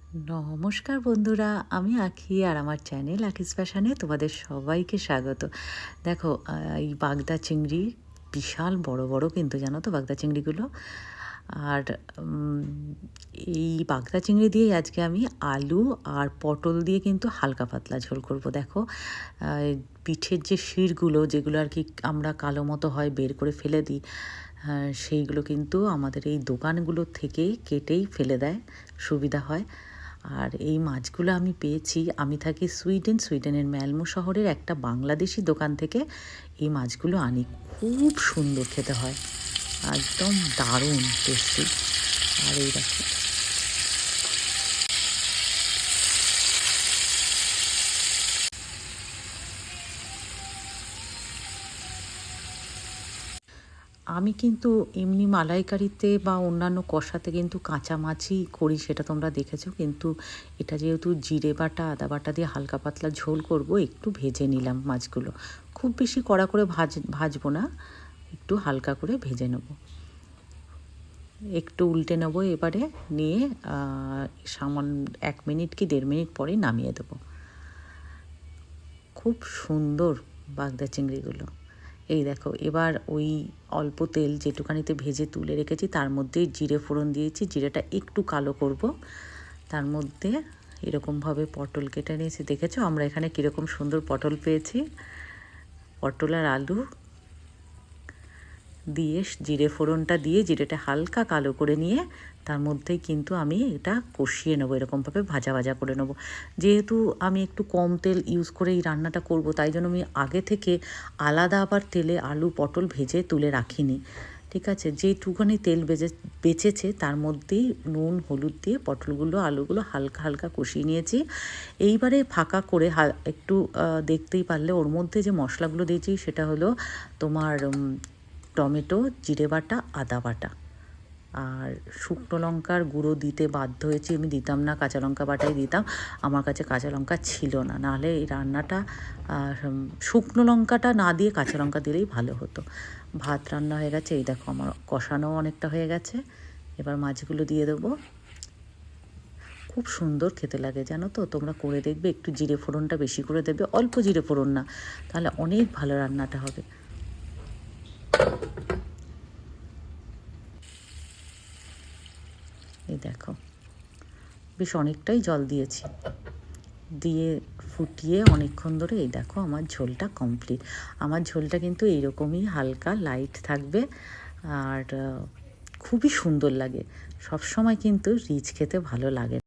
নমস্কার বন্ধুরা, আমি আঁখি আর আমার চ্যানেল আঁখিস ফ্যাশনে তোমাদের সবাইকে স্বাগত। দেখো এই বাগদা চিংড়ি বিশাল বড় বড় কিন্তু, জানো তো বাগদা চিংড়িগুলো। আর এই বাগদা চিংড়ি দিয়েই আজকে আমি আলু আর পটল দিয়ে কিন্তু হালকা পাতলা ঝোল করব। দেখো পিঠের যে শিরগুলো, যেগুলো আর কি আমরা কালো মতো হয় বের করে ফেলে দিই, সেইগুলো কিন্তু আমাদের এই দোকানগুলো থেকেই কেটেই ফেলে দেয়, সুবিধা হয়। আর এই মাছগুলো আমি পেয়েছি, আমি থাকি সুইডেনের ম্যালমো শহরের একটা বাংলাদেশি দোকান থেকে এই মাছগুলো আনি। খুব সুন্দর খেতে হয়, একদম দারুণ টেস্টি। আর এই দেখো, আমি কিন্তু এমনি মালাইকারিতে বা অন্যান্য কষাতে কিন্তু কাঁচা মাছই করি, সেটা তোমরা দেখেছো। কিন্তু এটা যেহেতু জিরে বাটা আদা বাটা দিয়ে হালকা পাতলা ঝোল করব, একটু ভেজে নিলাম মাছগুলো। খুব বেশি কড়া করে ভাজবো না, একটু হালকা করে ভেজে নেব। একটু উল্টে নেব এবারে, নিয়ে সামান্য 1 মিনিট কি 1.5 মিনিট পরেই নামিয়ে দেবো। খুব সুন্দর বাগদা চিংড়িগুলো। এই দেখো, এবার ওই অল্প তেল যেটুকানিতে ভেজে তুলে রেখেছি তার মধ্যেই জিরে ফোড়ন দিয়েছি। জিরেটা একটু কালো করব। তার মধ্যে এরকমভাবে পটল কেটে নিয়েছি। দেখেছো আমরা এখানে কীরকম সুন্দর পটল পেয়েছি। পটল আর আলু দিয়ে জিরে ফোড়নটা দিয়ে জিরেটা হালকা কালো করে নিয়ে তার মধ্যেই কিন্তু আমি এটা কষিয়ে নেবো, এরকমভাবে ভাজা ভাজা করে নেবো। যেহেতু আমি একটু কম তেল ইউজ করে এই রান্নাটা করব, তাই জন্য আমি আগে থেকে আলাদা আবার তেলে আলু পটল ভেজে তুলে রাখিনি। ঠিক আছে, যেটুকুনি তেল বেঁচেছে তার মধ্যেই নুন হলুদ দিয়ে পটলগুলো আলুগুলো হালকা হালকা কষিয়ে নিয়েছি। এইবারে ফাঁকা করে একটু দেখতেই পারলে ওর মধ্যে যে মশলাগুলো দিয়েছি সেটা হলো তোমার টমেটো, জিরে বাটা, আদা বাটা আর শুকনো লঙ্কার গুঁড়ো দিতে বাধ্য হয়েছি। আমি দিতাম না, কাঁচা লঙ্কা বাটাই দিতাম। আমার কাছে কাঁচা লঙ্কা ছিল না, নাহলে এই রান্নাটা শুকনো লঙ্কাটা না দিয়ে কাঁচা লঙ্কা দিলেই ভালো হতো। ভাত রান্না হয়ে গেছে, এই দেখো আমার কষানোও অনেকটা হয়ে গেছে। এবার মাছগুলো দিয়ে দেবো। খুব সুন্দর খেতে লাগে, জানো তো। তোমরা করে দেখবে, একটু জিরে ফোড়নটা বেশি করে দেবে, অল্প জিরে ফোড়ন না, তাহলে অনেক ভালো রান্নাটা হবে। এই দেখো, বেশ অনেকটাই জল দিয়েছি, দিয়ে ফুটিয়ে অনেকক্ষণ ধরে এই দেখো আমার ঝোলটা কমপ্লিট। আমার ঝোলটা কিন্তু এইরকমই হালকা লাইট থাকবে, আর খুবই সুন্দর লাগে। সব সময় কিন্তু রিচ খেতে ভালো লাগে।